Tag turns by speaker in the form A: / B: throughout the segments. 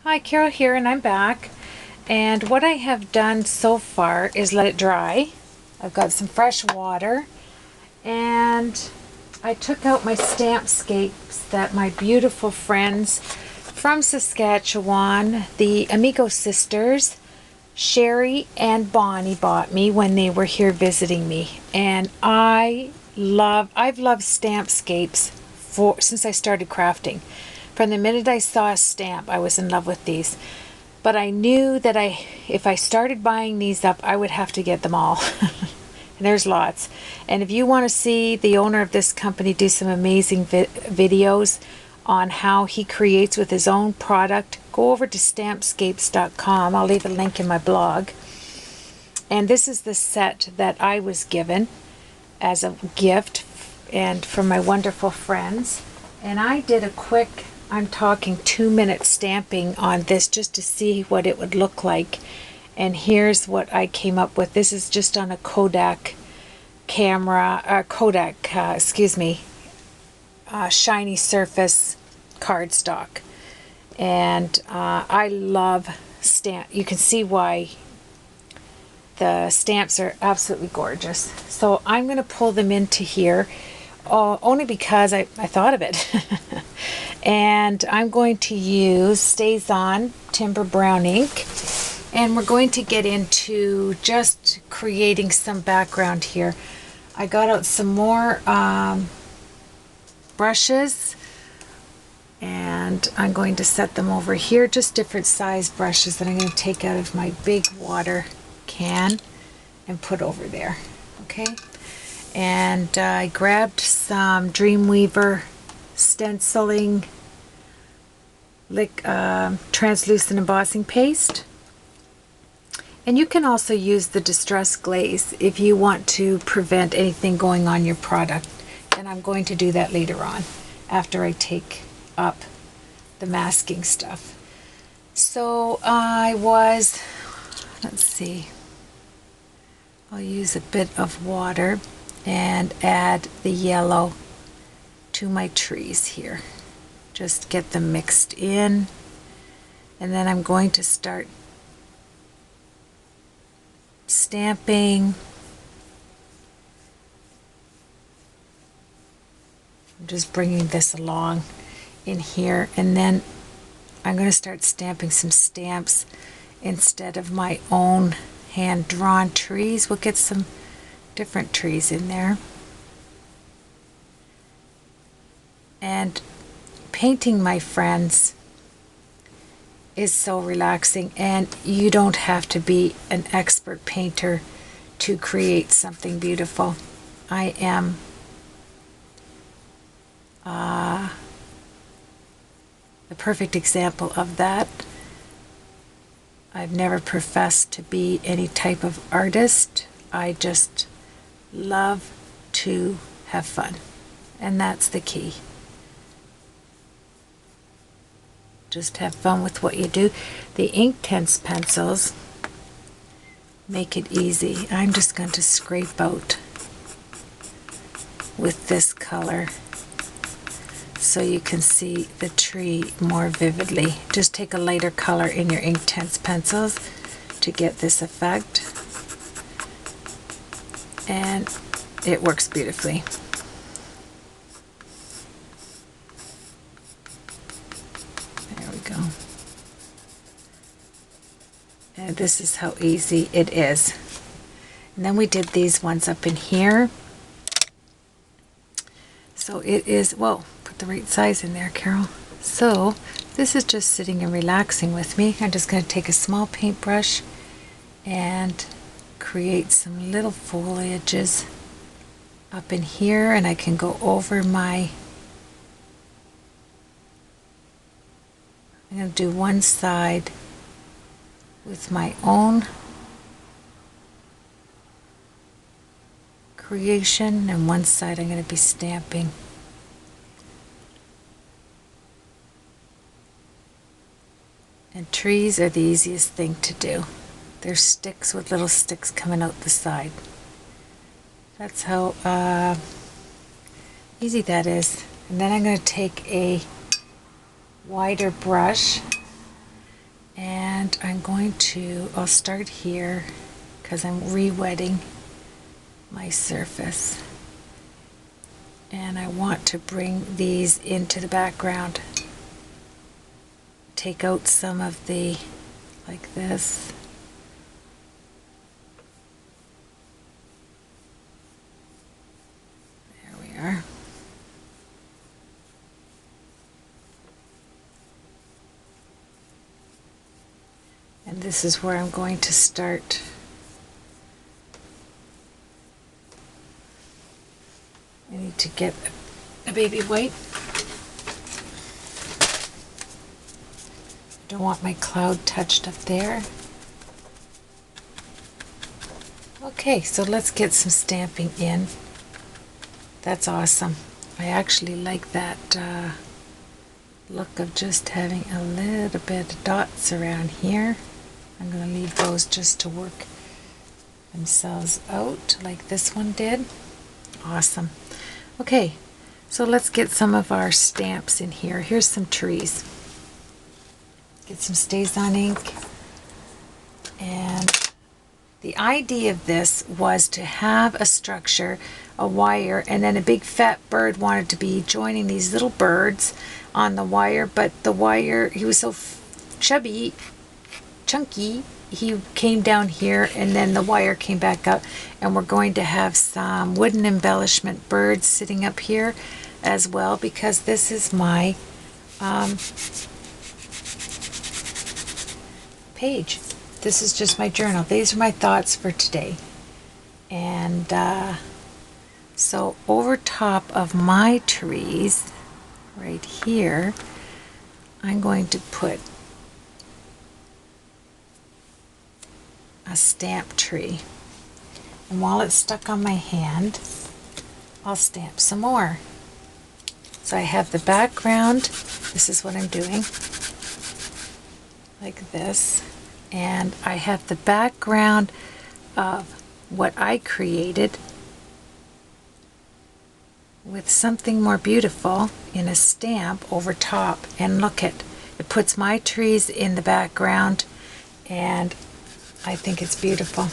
A: Hi, Carol here, and I'm back. And what I have done so far is let it dry. I've got some fresh water, and I took out my stamp scapes that my beautiful friends from Saskatchewan, the Amigo sisters, Sherry and Bonnie, bought me when they were here visiting me. And I've loved stamp scapes since I started crafting. From the minute I saw a stamp, I was in love with these. But I knew that if I started buying these up, I would have to get them all. And there's lots. And if you want to see the owner of this company do some amazing videos on how he creates with his own product, go over to stampscapes.com. I'll leave a link in my blog. And this is the set that I was given as a gift and from my wonderful friends. And I did a quick, I'm talking 2-minute stamping on this just to see what it would look like. And here's what I came up with. This is just on a Kodak camera, shiny surface cardstock. And I love stamp. You can see why the stamps are absolutely gorgeous. So I'm going to pull them into here only because I thought of it. And I'm going to use Stays On Timber Brown ink. And we're going to get into just creating some background here. I got out some more brushes, and I'm going to set them over here, just different size brushes that I'm going to take out of my big water can and put over there. Okay, and I grabbed some Dreamweaver stenciling translucent embossing paste. And you can also use the distress glaze if you want to prevent anything going on your product. And I'm going to do that later on after I take up the masking stuff. So let's see, I'll use a bit of water and add the yellow to my trees here. Just get them mixed in. And then I'm going to start stamping. I'm just bringing this along in here, and then I'm going to start stamping some stamps instead of my own hand-drawn trees. We'll get some different trees in there. And painting, my friends, is so relaxing, and you don't have to be an expert painter to create something beautiful. I am the perfect example of that. I've never professed to be any type of artist. I just love to have fun, and that's the key. Just have fun with what you do. The Inktense pencils make it easy. I'm just going to scrape out with this color so you can see the tree more vividly. Just take a lighter color in your Inktense pencils to get this effect, and it works beautifully. Go. And this is how easy it is. And then we did these ones up in here. So it is, whoa, put the right size in there, Carol. So this is just sitting and relaxing with me. I'm just going to take a small paintbrush and create some little foliages up in here, and I can go over my, I'm going to do one side with my own creation, and one side I'm going to be stamping. And trees are the easiest thing to do. They're sticks with little sticks coming out the side. That's how easy that is. And then I'm going to take a wider brush And I'll start here because I'm re-wetting my surface. And I want to bring these into the background. Take out some of the, like this. There we are. And this is where I'm going to start. I need to get a baby wipe. Don't want my cloud touched up there. Okay, so let's get some stamping in. That's awesome. I actually like that look of just having a little bit of dots around here. I'm going to leave those just to work themselves out like this one did. Awesome. Okay, so let's get some of our stamps in here. Here's some trees. Get some StazOn ink. And the idea of this was to have a structure, a wire, and then a big fat bird wanted to be joining these little birds on the wire, but the wire, he was so chunky, he came down here and then the wire came back up, and we're going to have some wooden embellishment birds sitting up here as well, because this is my page. This is just my journal. These are my thoughts for today. And so over top of my trees right here, I'm going to put a stamp tree. And while it's stuck on my hand, I'll stamp some more. So I have the background. This is what I'm doing. Like this. And I have the background of what I created with something more beautiful in a stamp over top. And look, it puts my trees in the background, and I think it's beautiful.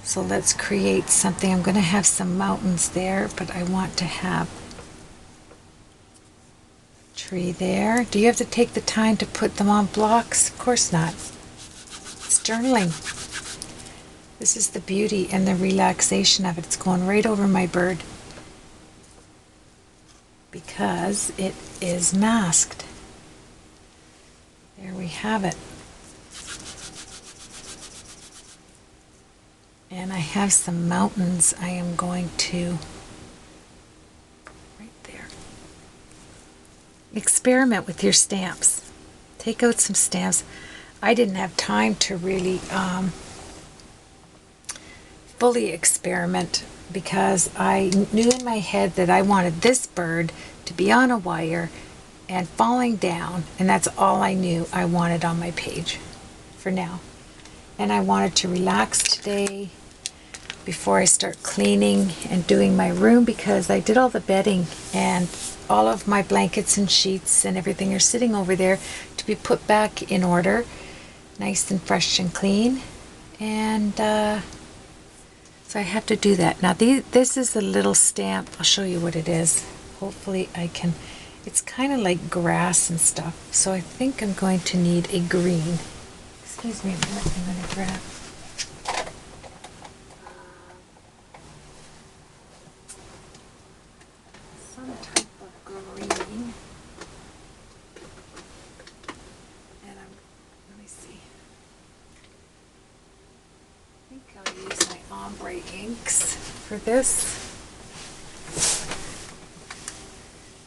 A: So let's create something. I'm going to have some mountains there, but I want to have a tree there. Do you have to take the time to put them on blocks? Of course not. It's journaling. This is the beauty and the relaxation of it. It's going right over my bird because it is masked. There we have it. And I have some mountains I am going to, right there. Experiment with your stamps. Take out some stamps. I didn't have time to really fully experiment because I knew in my head that I wanted this bird to be on a wire and falling down, and that's all I knew I wanted on my page for now. And I wanted to relax today before I start cleaning and doing my room, because I did all the bedding and all of my blankets and sheets and everything are sitting over there to be put back in order, nice and fresh and clean. And so I have to do that. Now this is a little stamp. I'll show you what it is. Hopefully I can. It's kind of like grass and stuff, so I think I'm going to need a green. Excuse me a minute, I'm going to grab some type of green. And let me see. I think I'll use my ombre inks for this.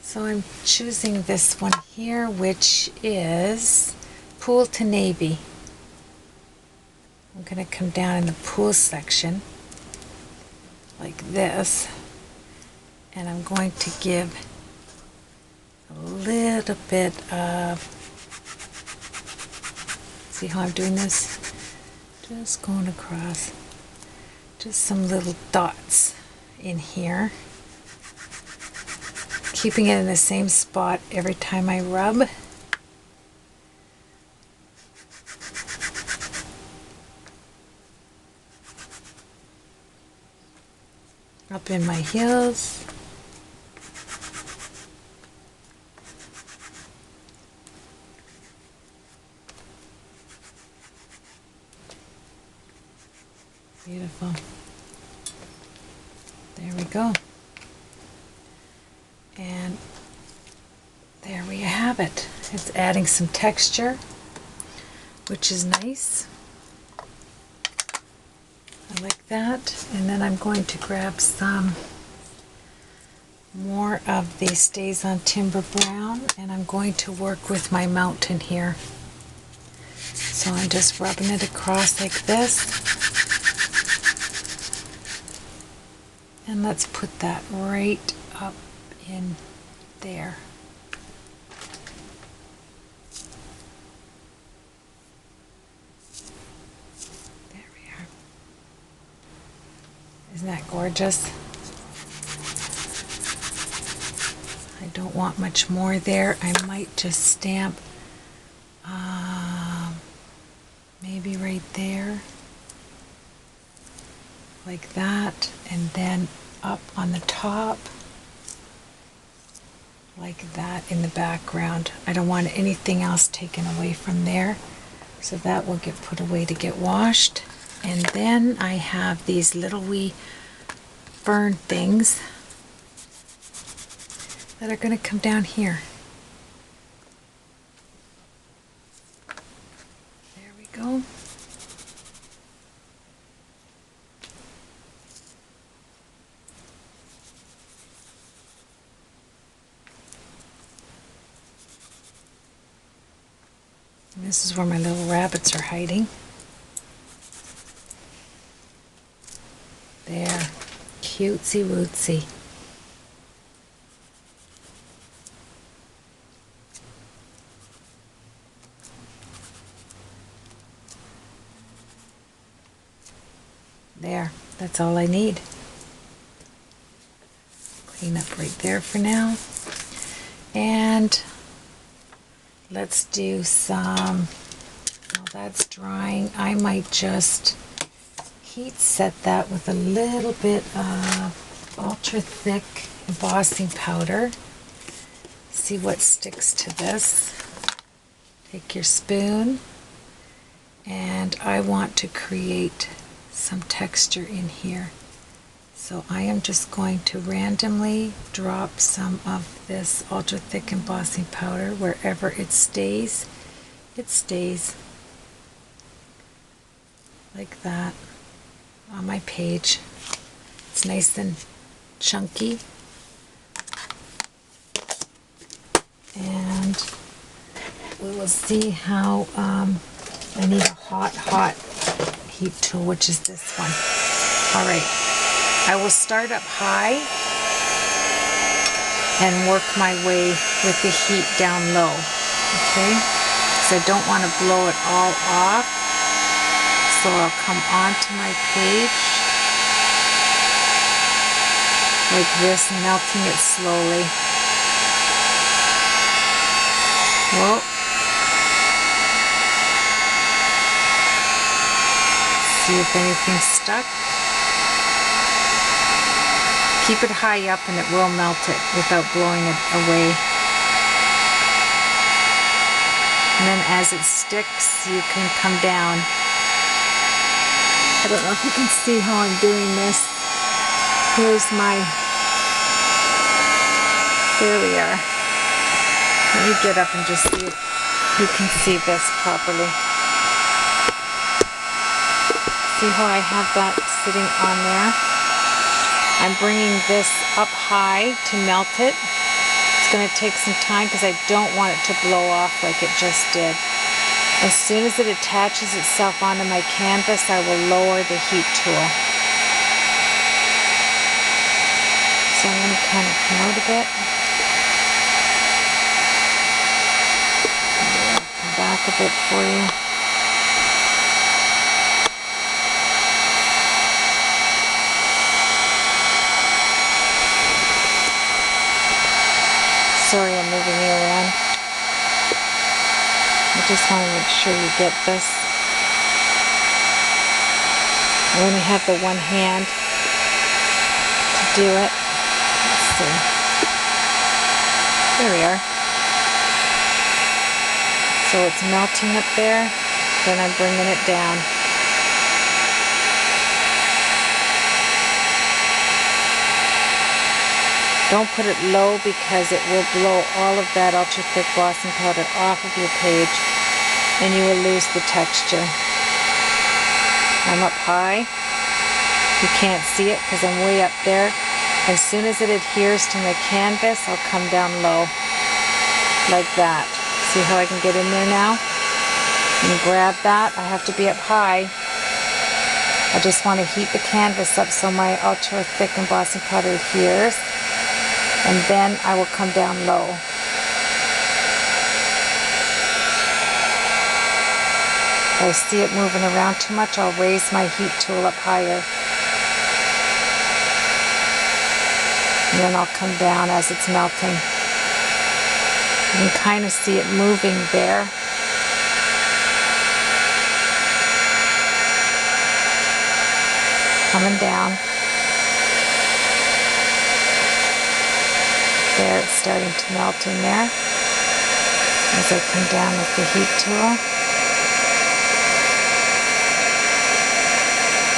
A: So I'm choosing this one here, which is Pool to Navy. I'm going to come down in the pool section like this, and I'm going to give a little bit of, see how I'm doing this? Just going across, just some little dots in here, keeping it in the same spot every time I rub. up in my heels. Beautiful. There we go. And there we have it. It's adding some texture, which is nice. I like that. And then I'm going to grab some more of the Stays on Timber Brown, and I'm going to work with my mountain here. So I'm just rubbing it across like this. And let's put that right up in there. There we are. Isn't that gorgeous? I don't want much more there. I might just stamp maybe right there. Like that, and then up on the top like that in the background. I don't want anything else taken away from there, so that will get put away to get washed. And then I have these little wee fern things that are going to come down here. There we go. This is where my little rabbits are hiding. There. Cutesy wootsy. There. That's all I need. Clean up right there for now. And let's do some, while that's drying, I might just heat set that with a little bit of ultra thick embossing powder. See what sticks to this. Take your spoon, and I want to create some texture in here. So I am just going to randomly drop some of this ultra thick embossing powder wherever it stays. It stays like that on my page. It's nice and chunky. And we will see how I need a hot heat tool, which is this one. All right. I will start up high and work my way with the heat down low, okay? Because I don't want to blow it all off. So I'll come onto my page like this, melting it slowly. Whoa. See if anything's stuck. Keep it high up and it will melt it without blowing it away. And then as it sticks, you can come down. I don't know if you can see how I'm doing this. Here's my, there we are. Let me get up and just see if you can see this properly. See how I have that sitting on there? I'm bringing this up high to melt it. It's going to take some time because I don't want it to blow off like it just did. As soon as it attaches itself onto my canvas, I will lower the heat tool. So I'm going to kind of come out a bit. Come back a bit for you. Sorry, I'm moving you around. I just want to make sure you get this. I only have the one hand to do it. Let's see. There we are. So it's melting up there, then I'm bringing it down. Don't put it low because it will blow all of that ultra thick glossing powder off of your page and you will lose the texture. I'm up high. You can't see it because I'm way up there. As soon as it adheres to my canvas, I'll come down low. Like that. See how I can get in there now? And grab that. I have to be up high. I just want to heat the canvas up so my ultra thick embossing powder adheres. And then I will come down low. If I see it moving around too much, I'll raise my heat tool up higher. And then I'll come down as it's melting. You can kind of see it moving there. Coming down. There, it's starting to melt in there as I come down with the heat tool.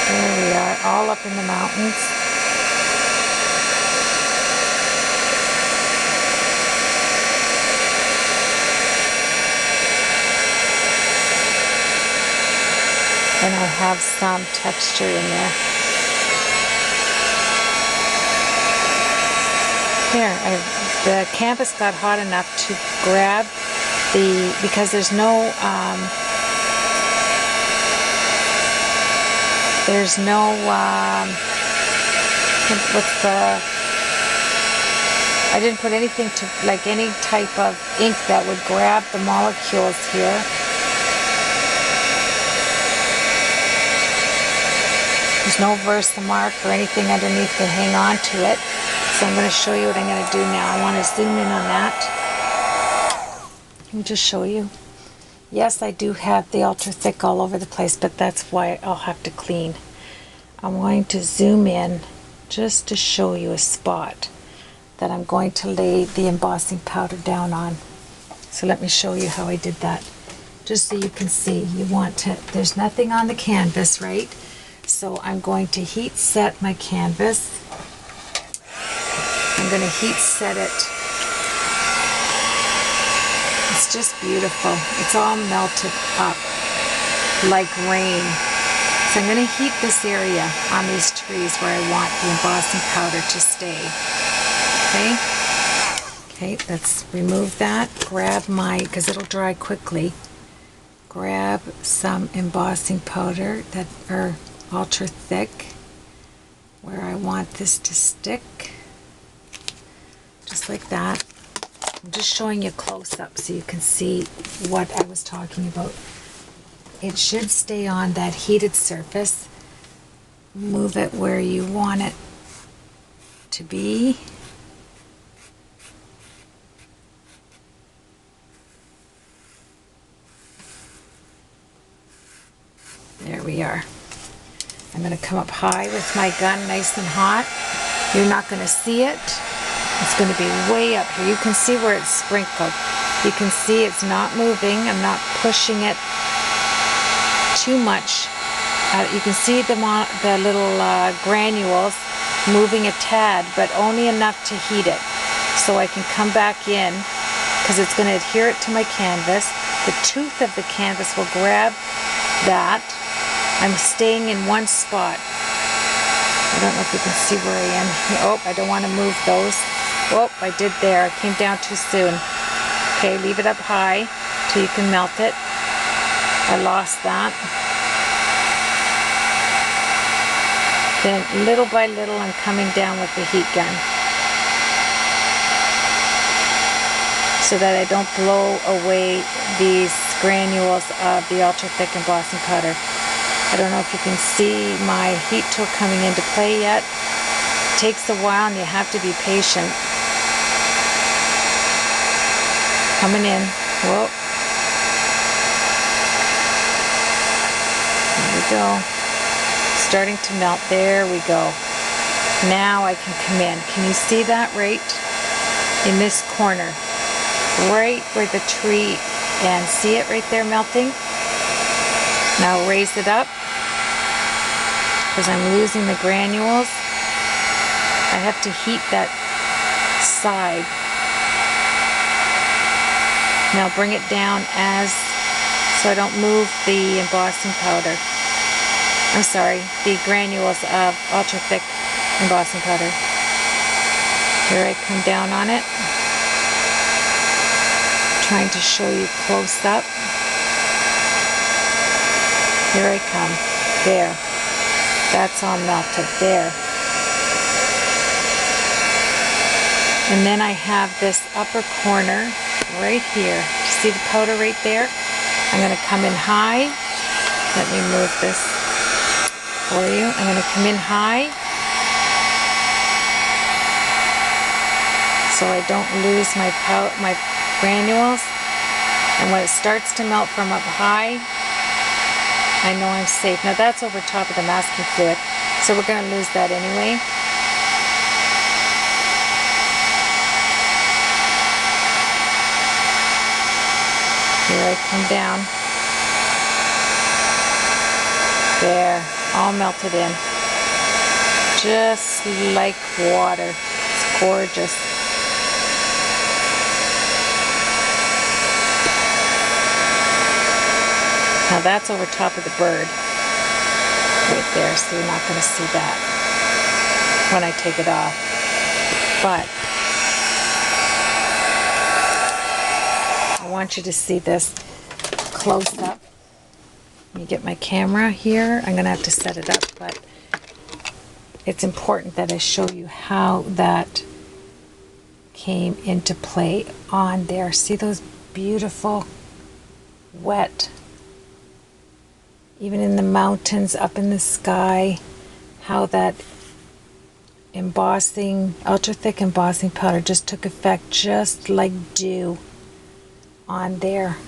A: There we are, all up in the mountains. And I have some texture in there. There, the canvas got hot enough to grab the, because there's no what's the, I didn't put anything to, like any type of ink that would grab the molecules here. There's no Versamark or anything underneath to hang on to it. So I'm going to show you what I'm going to do now. I want to zoom in on that. Let me just show you. Yes, I do have the ultra thick all over the place, but that's why I'll have to clean. I'm going to zoom in just to show you a spot that I'm going to lay the embossing powder down on. So let me show you how I did that. Just so you can see, you want to, there's nothing on the canvas, right? So I'm going to heat set my canvas. I'm going to heat set it. It's just beautiful. It's all melted up like rain. So I'm going to heat this area on these trees where I want the embossing powder to stay. Okay? Okay, let's remove that. Grab my, because it'll dry quickly, grab some embossing powder that are ultra thick where I want this to stick. Just like that. I'm just showing you close up so you can see what I was talking about. It should stay on that heated surface. Move it where you want it to be. There we are. I'm going to come up high with my gun, nice and hot. You're not going to see it. It's going to be way up here. You can see where it's sprinkled. You can see it's not moving. I'm not pushing it too much. You can see the little granules moving a tad, but only enough to heat it. So I can come back in because it's going to adhere it to my canvas. The tooth of the canvas will grab that. I'm staying in one spot. I don't know if you can see where I am. Oh, I don't want to move those. Oh, I did there. I came down too soon. Okay, leave it up high till you can melt it. I lost that. Then little by little I'm coming down with the heat gun so that I don't blow away these granules of the ultra thick embossing powder. I don't know if you can see my heat tool coming into play yet. It takes a while and you have to be patient. Coming in. Whoa. There we go. Starting to melt. There we go. Now I can come in. Can you see that right in this corner? Right where the tree ends. See it right there melting? Now raise it up because I'm losing the granules. I have to heat that side. Now bring it down so I don't move the embossing powder. I'm sorry, the granules of ultra thick embossing powder. Here I come down on it. Trying to show you close up. Here I come. There. That's all melted. There. And then I have this upper corner right here. See the powder right there? I'm going to come in high. Let me move this for you. I'm going to come in high so I don't lose my granules. And when it starts to melt from up high, I know I'm safe. Now that's over top of the masking fluid, so we're going to lose that anyway. Here I come down. There, all melted in. Just like water. It's gorgeous. Now that's over top of the bird. Right there, so you're not going to see that when I take it off. But I want you to see this close up. Let me get my camera here. I'm going to have to set it up, but it's important that I show you how that came into play on there. See those beautiful wet, even in the mountains, up in the sky, how that embossing, ultra thick embossing powder just took effect just like dew on there.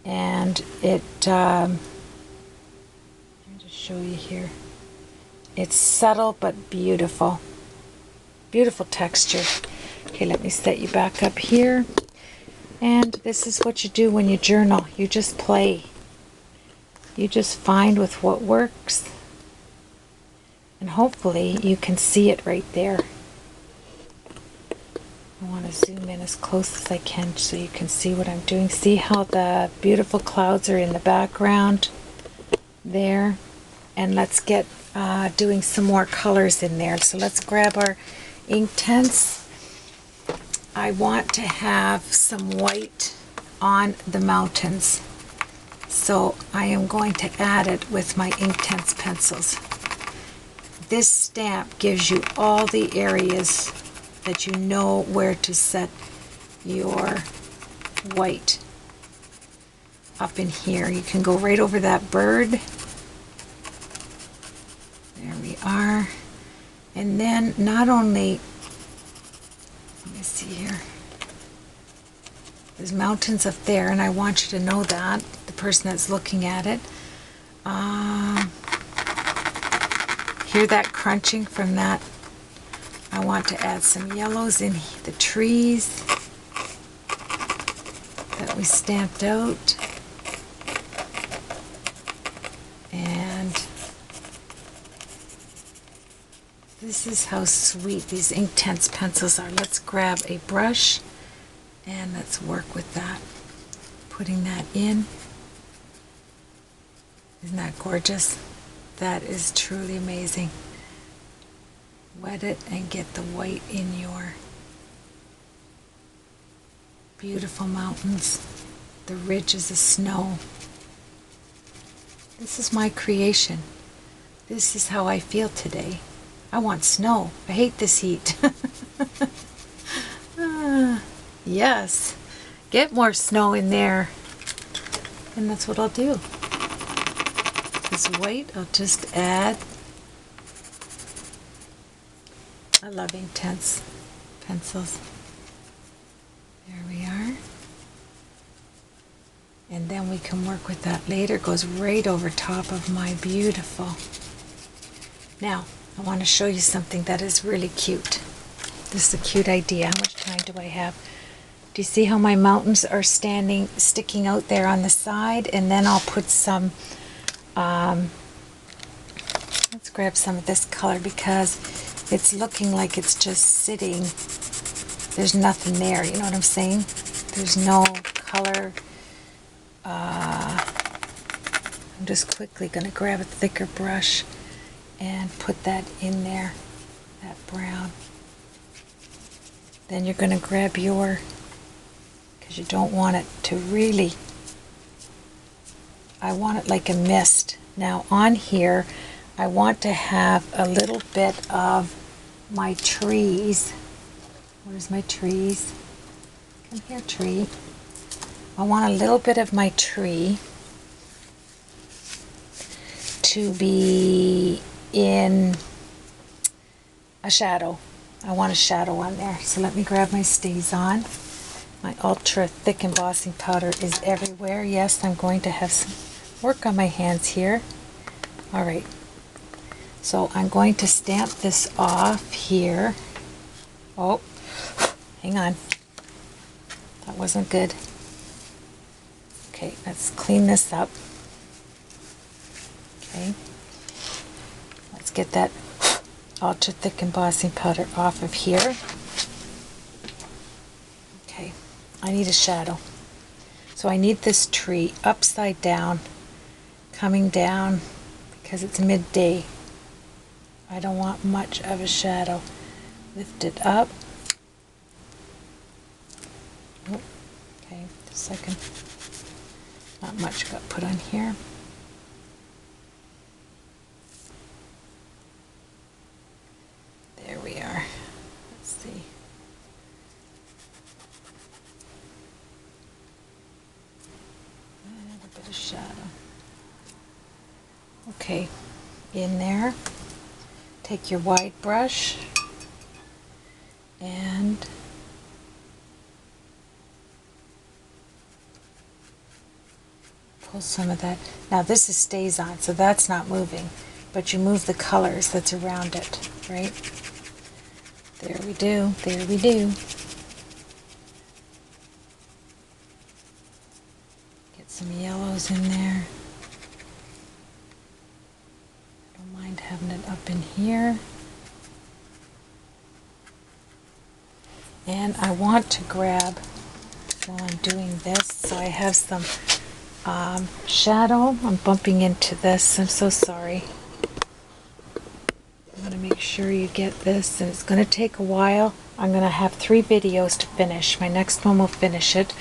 A: And it, I'll just show you here. It's subtle but beautiful. Beautiful texture. Okay, let me set you back up here. And this is what you do when you journal. You just play. You just find with what works. And hopefully you can see it right there. I want to zoom in as close as I can so you can see what I'm doing. See how the beautiful clouds are in the background there? And let's get doing some more colors in there. So let's grab our ink tints. I want to have some white on the mountains. So I am going to add it with my Inktense pencils. This stamp gives you all the areas that you know where to set your white up in here. You can go right over that bird. There we are. And then not only, let me see here, there's mountains up there, and I want you to know that, the person that's looking at it. Hear that crunching from that? I want to add some yellows in the trees that we stamped out. And this is how sweet these Inktense pencils are. Let's grab a brush and let's work with that. Putting that in. Isn't that gorgeous? That is truly amazing. Wet it and get the white in your beautiful mountains, the ridges of snow. This is my creation. This is how I feel today. I want snow. I hate this heat. Yes, get more snow in there. And that's what I'll do. This white, I'll just add. I love Inktense pencils. There we are. And then we can work with that later. It goes right over top of my beautiful. Now, I want to show you something that is really cute. This is a cute idea. How much time do I have? Do you see how my mountains are sticking out there on the side? And then I'll put some, let's grab some of this color because it's looking like it's just sitting. There's nothing there, you know what I'm saying? There's no color. I'm just quickly going to grab a thicker brush and put that in there, that brown. Then you're going to grab your, because you don't want it to really, I want it like a mist. Now on here, I want to have a little bit of my trees. Where's my trees? Come here, tree. I want a little bit of my tree to be in a shadow. I want a shadow on there. So let me grab my StazOn. My ultra thick embossing powder is everywhere. Yes, I'm going to have some work on my hands here. All right. So I'm going to stamp this off here. Oh, hang on. That wasn't good. Okay, let's clean this up. Okay. Let's get that ultra thick embossing powder off of here. Okay, I need a shadow. So I need this tree upside down, coming down because it's midday. I don't want much of a shadow. Lift it up. Oh, okay, just a second. Not much got put on here. There we are. Let's see. And a bit of shadow. Okay, in there. Take your wide brush and pull some of that. Now this is StazOn, so that's not moving, but you move the colors that's around it, right? There we do, there we do. Get some yellows in there. Don't mind having it up in here. And I want to grab, while I'm doing this, so I have some shadow. I'm bumping into this. I'm so sorry. I'm going to make sure you get this, and it's going to take a while. I'm going to have 3 videos to finish. My next one will finish it,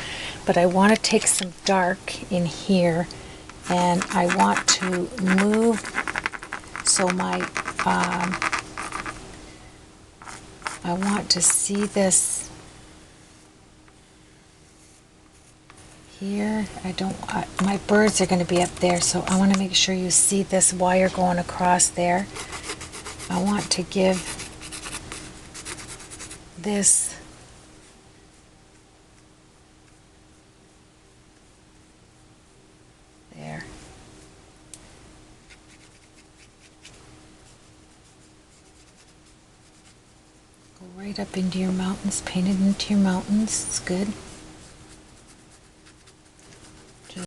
A: but I want to take some dark in here, and I want to move so my I want to see this here. I don't, my birds are going to be up there, so I want to make sure you see this wire going across there. I want to give this there. Go right up into your mountains, paint it into your mountains. It's good.